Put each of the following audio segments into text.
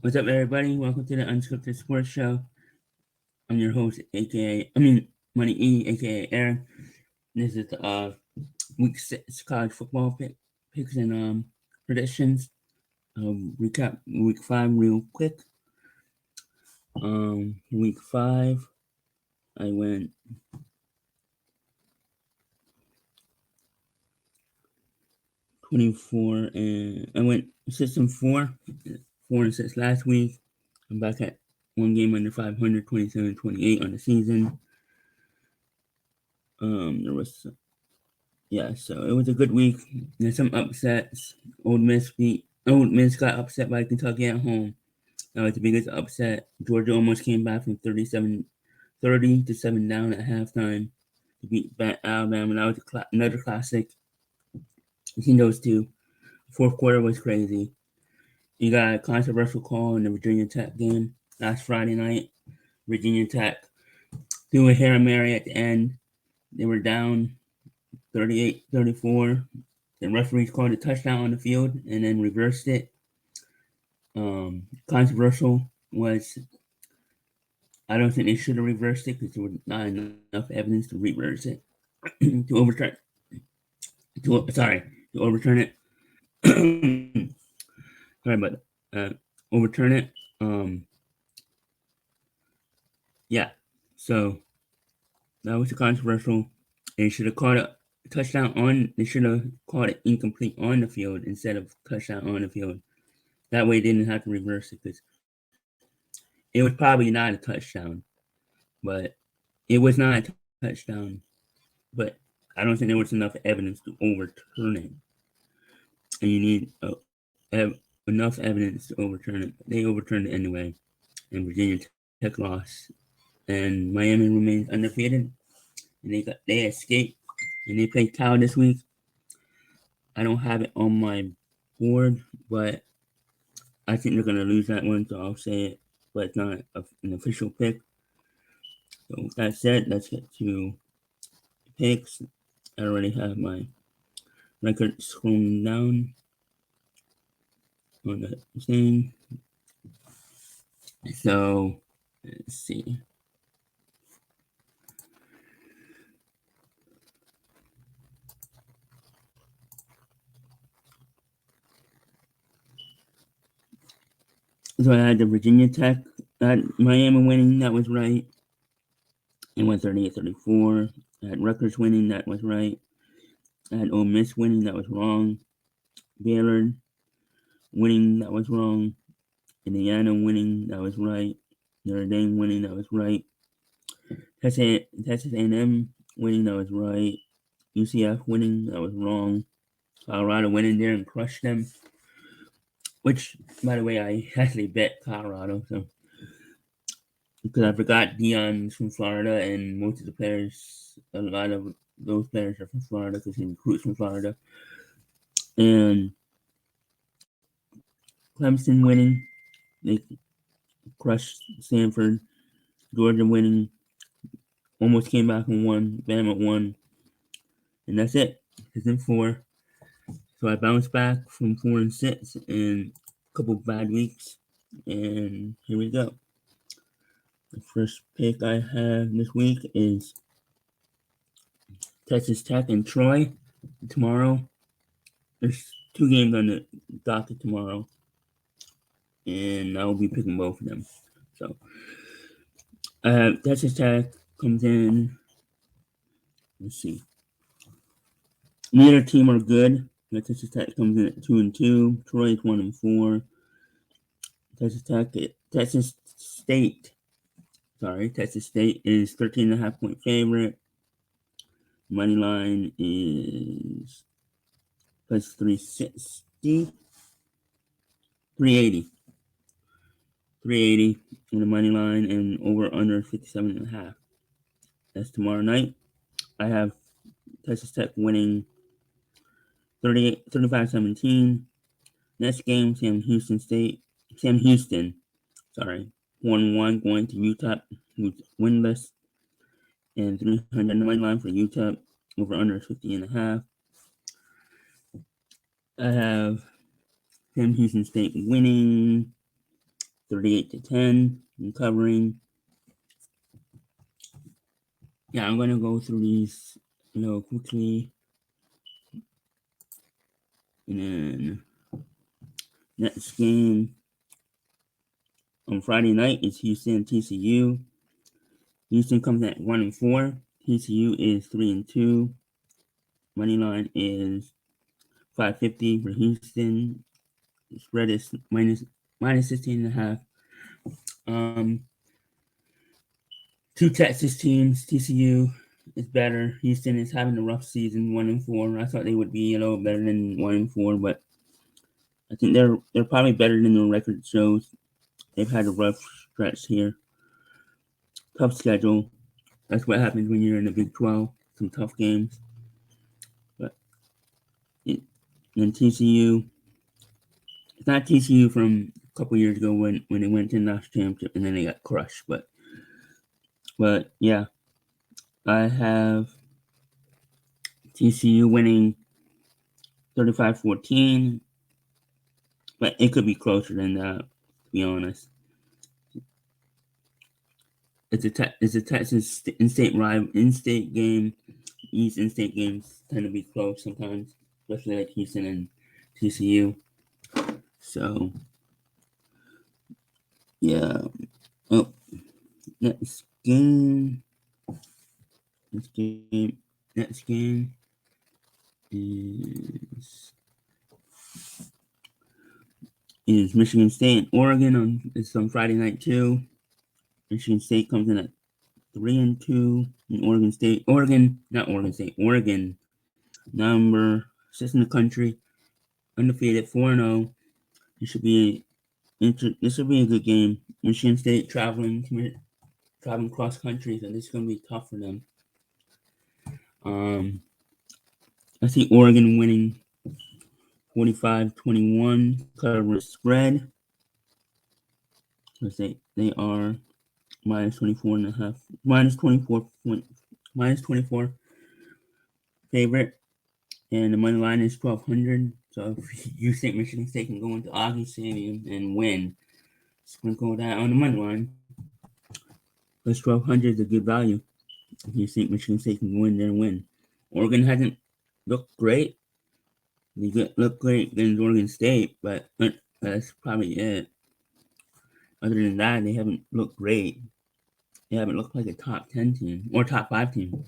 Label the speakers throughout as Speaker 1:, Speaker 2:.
Speaker 1: What's up, everybody? Welcome to the Unscripted Sports Show. I'm your host, Money E, aka Aaron. This is week 6 college football picks and predictions. Recap week 5 real quick. Week 5, I went 24 and I went 6-4, 4-6 last week. I'm back at one game under 500, 27-28 on the season. So it was a good week. There's some upsets. Old Miss got upset by Kentucky at home. That was the biggest upset. Georgia almost came back from 30 to 7 down at halftime to beat Alabama. That was another classic. I've seen those two. Fourth quarter was crazy. You got a controversial call in the Virginia Tech game last Friday night. Virginia Tech threw a Hail Mary at the end. They were down 38-34. The referees called a touchdown on the field and then reversed it. Controversial was, I don't think they should have reversed it because there was not enough evidence to reverse it, to overturn it. Sorry about that. Overturn it. Yeah. So that was controversial. They should have called a touchdown they should have called it incomplete on the field instead of touchdown on the field. That way they didn't have to reverse it because it was probably not a touchdown. But it was not a touchdown. But I don't think there was enough evidence to overturn it. And you need enough evidence to overturn it. They overturned it anyway. And Virginia Tech lost. And Miami remains undefeated. And they escaped. And they play Cal this week. I don't have it on my board, but I think they're going to lose that one, so I'll say it. But it's not an official pick. So with that said, let's get to picks. I already have my record scrolling down on the thing. So let's see. So I had the Virginia Tech at Miami winning, that was right. It went 38-34. I had Rutgers winning, that was right. I had Ole Miss winning, that was wrong. Baylor winning, that was wrong. Indiana winning, that was right. Notre Dame winning, that was right. Texas A&M winning, that was right. UCF winning, that was wrong. Colorado went in there and crushed them. Which, by the way, I actually bet Colorado, so because I forgot Deion's from Florida, and most of the players, a lot of those players are from Florida because he recruits from Florida. And Clemson winning, they crushed Stanford. Georgia winning, almost came back and won. Bama won, and that's it. 6-4. So I bounced back from 4-6 and a couple bad weeks, and here we go. The first pick I have this week is Texas Tech and Troy tomorrow. There's 2 games on the docket tomorrow, and I will be picking both of them. So I have Texas Tech comes in. Let's see. Neither team are good. Texas Tech comes in at 2-2. Troy is 1-4. Texas State is 13.5 point favorite. Money line is plus 360. 380. 380 on the money line and over under 57.5. That's tomorrow night. I have Texas Tech winning 35-17. Next game, Sam Houston, 1-1 going to UTEP, who's winless, and 300 on the money line for UTEP, over under 50.5. I have Sam Houston State winning 38-10 in covering. Yeah, I'm gonna go through these quickly. And then next game on Friday night is Houston TCU. Houston comes at 1-4. TCU is 3-2. Money line is 550 for Houston. The spread is minus 16.5. Two Texas teams. TCU is better. Houston is having a rough season, 1-4. I thought they would be a little better than 1-4, but I think they're probably better than the record shows. They've had a rough stretch here. Tough schedule. That's what happens when you're in the Big 12. Some tough games. But in TCU, it's not TCU from a couple years ago when they went to the national championship and then they got crushed. But yeah, I have TCU winning 35-14, but it could be closer than that, to be honest. It's a Texas in-state game. These in-state games tend to be close sometimes, especially like Houston and TCU. So, yeah. Oh, next game. Next game is Michigan State and Oregon. It's on Friday night too. Michigan State comes in at 3-2, and Oregon, number 6 in the country, undefeated, 4-0. This should be a good game. Michigan State traveling cross country, so this is going to be tough for them. I see Oregon winning 45-21, cover spread. Let's say they are minus 24.5, minus 24 favorite, and the money line is 1,200. So if you think Michigan State can go into Augie Stadium and win, sprinkle that on the money line. Plus 1,200 is a good value. If you think Michigan State can go in there and win. Oregon hasn't looked great. They look great against Oregon State, but that's probably it. Other than that, they haven't looked great. They haven't looked like a top 10 team or top 5 team.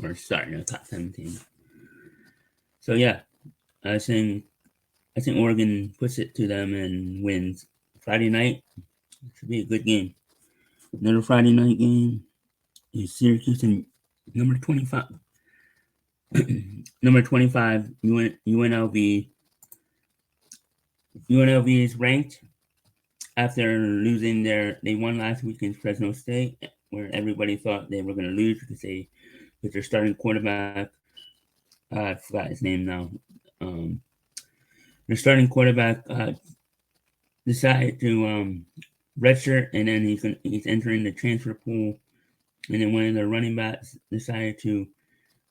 Speaker 1: Or starting a top 7 team. So yeah, I think Oregon puts it to them and wins. Friday night should be a good game. Another Friday night game is Syracuse and number 25. Number 25, UNLV. UNLV is ranked after losing they won last week against Fresno State, where everybody thought they were going to lose because with their starting quarterback, I forgot his name now. Their starting quarterback decided to redshirt, and then he's entering the transfer pool. And then one of the running backs decided to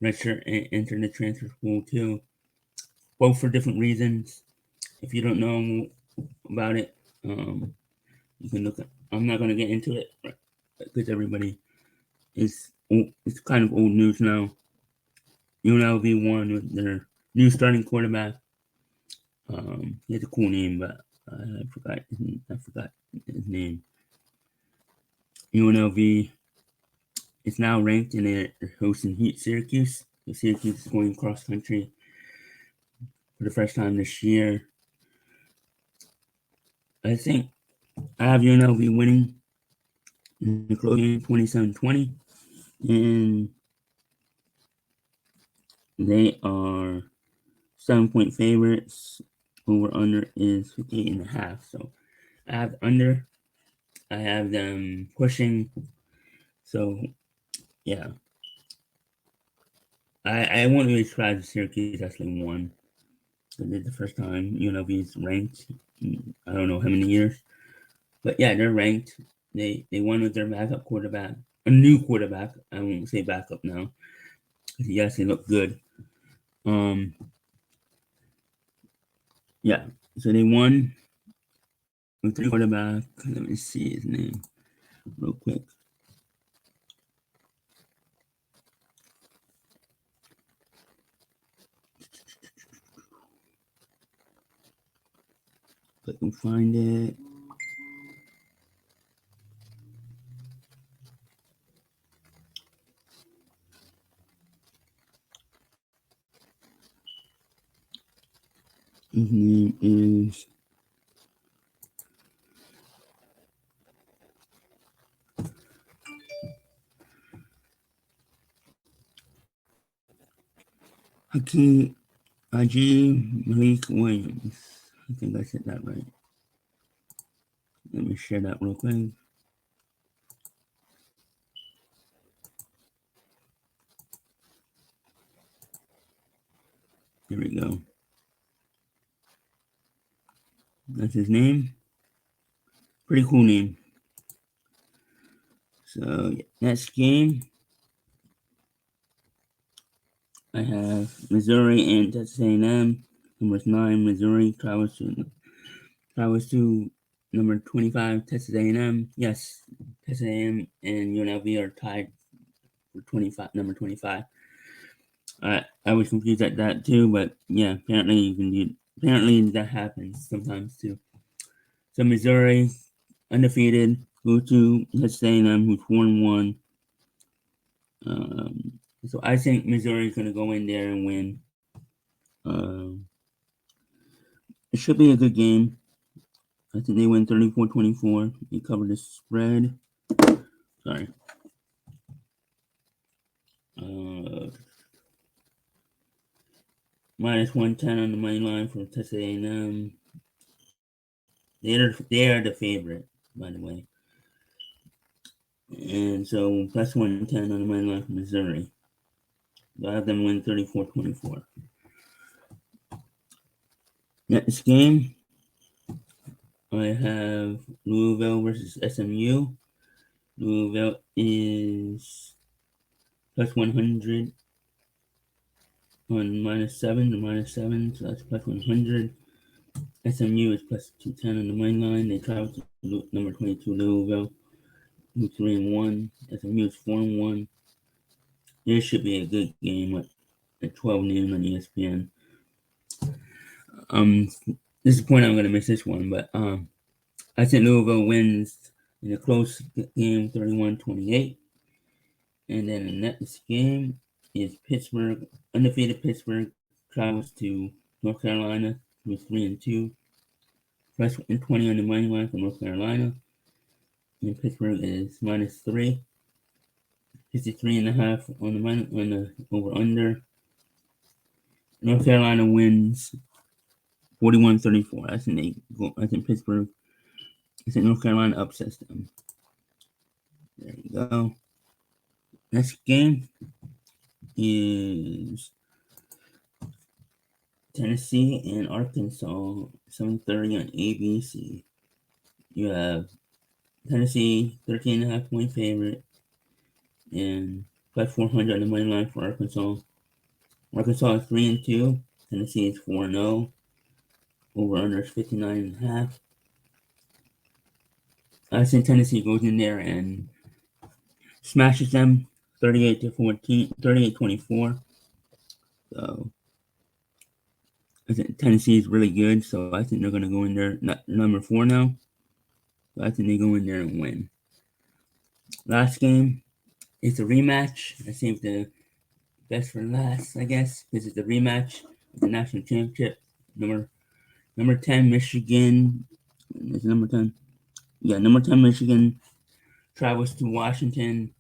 Speaker 1: redshirt and enter the transfer pool too. Both for different reasons. If you don't know about it, you can look at. I'm not going to get into it because everybody it's kind of old news now. UNLV won with their new starting quarterback. He has a cool name, but I forgot his name. UNLV is now ranked and they're hosting Syracuse. So Syracuse is going cross country for the first time this year. I think I have UNLV winning in the closing 27-20, and they are 7-point favorites. Over under is 58.5. So I have under. I have them pushing. So yeah, I won't really surprised if Syracuse actually won. This is the first time UNLV is ranked. I don't know how many years, but yeah, they're ranked. They won with their backup quarterback, a new quarterback. I won't say backup now. He actually looked good. Yeah, so they won with the quarterback. Let me see his name real quick. If I can find it. His name is Hakeem Malik Williams. I think I said that right. Let me share that real quick. Here we go. That's his name. Pretty cool name. So next game, I have Missouri and Texas A&M. Number 9, Missouri travels to number 25, Texas A&M. Yes, Texas A&M and UNLV are tied for number 25. I was confused at that too, but yeah, apparently that happens sometimes too. So Missouri, undefeated, go to Texas A&M, who's 4-1. So I think Missouri's going to go in there and win. It should be a good game. I think they win 34-24. They cover the spread. Sorry. Minus 110 on the money line for Texas A&M. They are the favorite, by the way. And so plus 110 on the money line for Missouri. I have them win 34-24. Next game, I have Louisville versus SMU. Louisville is plus 100 on -7 to -7, so that's plus 100. SMU is plus 210 on the money line. They travel to number 22 Louisville, who's 3-1. SMU is 4-1. This should be a good game at 12 noon on ESPN. Disappointed I'm gonna miss this one, but I think Louisville wins in a close game, 31-28. And then the next game is Pittsburgh. Undefeated Pittsburgh travels to North Carolina, who's 3-2. Plus 120 on the money line for North Carolina. And Pittsburgh is -3. 53.5 on the over under. North Carolina wins 41-34. I think Pittsburgh. I think North Carolina upsets them. There you go. Next game is Tennessee and Arkansas, 7:30 on ABC. You have Tennessee 13.5 point favorite and plus 400 on the money line for Arkansas. Arkansas is 3-2. Tennessee is 4-0. Over under is 59.5. I think Tennessee goes in there and smashes them 38-24. So I think Tennessee is really good. So I think they're going to go in there, number 4 now. So I think they go in there and win. Last game, it's a rematch. I saved the best for last, I guess. This is the rematch of the national championship. Number 10, Michigan. Is it number 10? Yeah, number 10, Michigan travels to Washington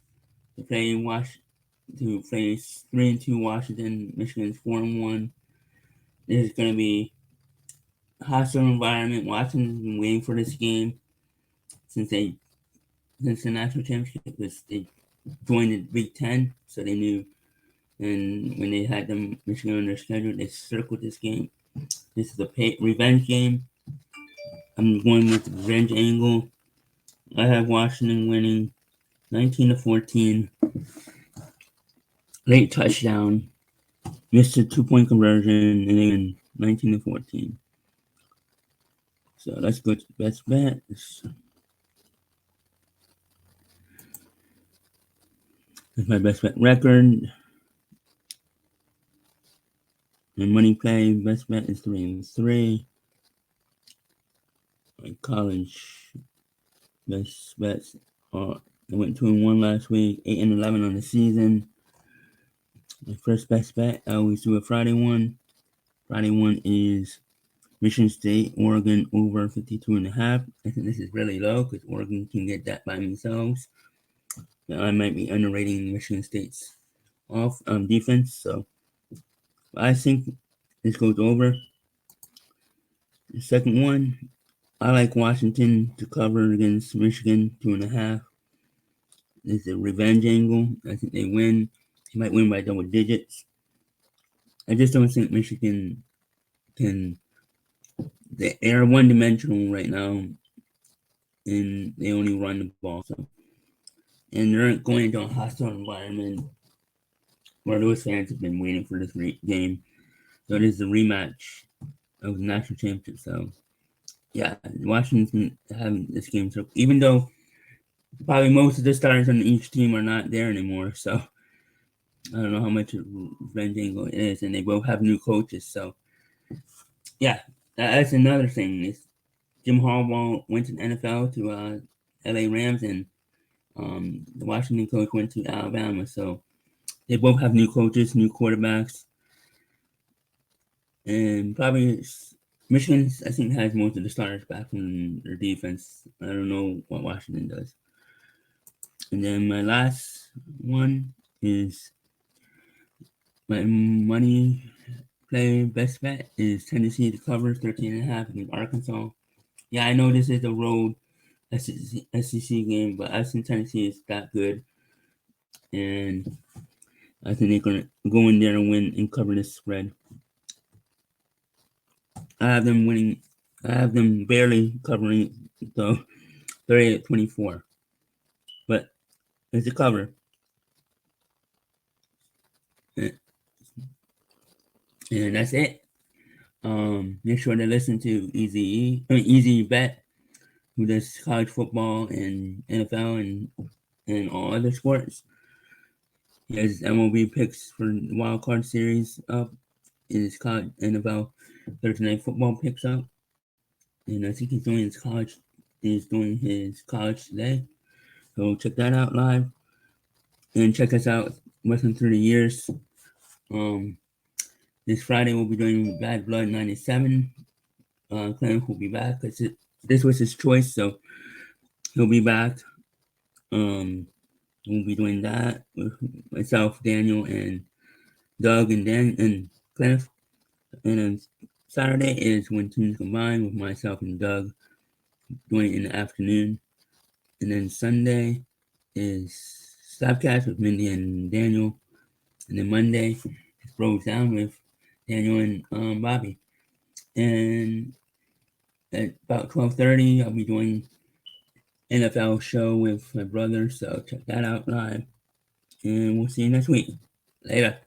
Speaker 1: to play 3-2 Washington. Michigan's 4-1. This is going to be a hostile environment. Washington's been waiting for this game since the national championship they joined the Big Ten, so they knew. And when they had Michigan on their schedule, they circled this game. This is a revenge game. I'm going with the revenge angle. I have Washington winning 19-14. Late touchdown. Missed a 2-point conversion, and then 19-14. So let's go to best bets. That's my best bet record. My money play best bet is 3-3. My college best bets are I went 2-1 last week, 8-11 on the season. My first best bet, I always do a Friday one. Friday one is Michigan State, Oregon over 52.5. I think this is really low because Oregon can get that by themselves. I might be underrating Michigan State's defense, so I think this goes over. The second one, I like Washington to cover against Michigan 2.5. It's a revenge angle. I think they win. They might win by double digits. I just don't think Michigan can. They are one dimensional right now, and they only run the ball. So, and they're going into a hostile environment where those fans have been waiting for this game. So it is the rematch of the national championship. So yeah, Washington having this game. So even though probably most of the starters on each team are not there anymore, so I don't know how much revenge angle it is, and they both have new coaches. So yeah, that's another thing. Is Jim Harbaugh went to the NFL to LA Rams, and the Washington coach went to Alabama. So they both have new coaches, new quarterbacks, and probably Michigan, I think, has most of the starters back from their defense. I don't know what Washington does. And then my last one is my money play best bet is Tennessee to cover 13.5 against Arkansas. Yeah, I know this is a road SEC game, but I think Tennessee is that good, and I think they're gonna go in there and win and cover this spread. I have them winning. I have them barely covering though, 38-24, but it's a cover. And that's it. Make sure to listen to Easy Bet, who does college football and NFL and all other sports. He has MLB picks for the wild card series up. His college NFL Thursday night football picks up, and I think he's doing his college today. So check that out live, and check us out. Wrestling Through the Years. This Friday we'll be doing Bad Blood '97. Clarence will be back because this was his choice, so he'll be back. We'll be doing that with myself, Daniel, and Doug, and Dan and Cliff. And then Saturday is when teams combine with myself and Doug doing it in the afternoon. And then Sunday is Slapcast with Mindy and Daniel. And then Monday is Bros Down with Daniel and Bobby. And at about 12:30, I'll be doing NFL show with my brother, so check that out live. And we'll see you next week. Later.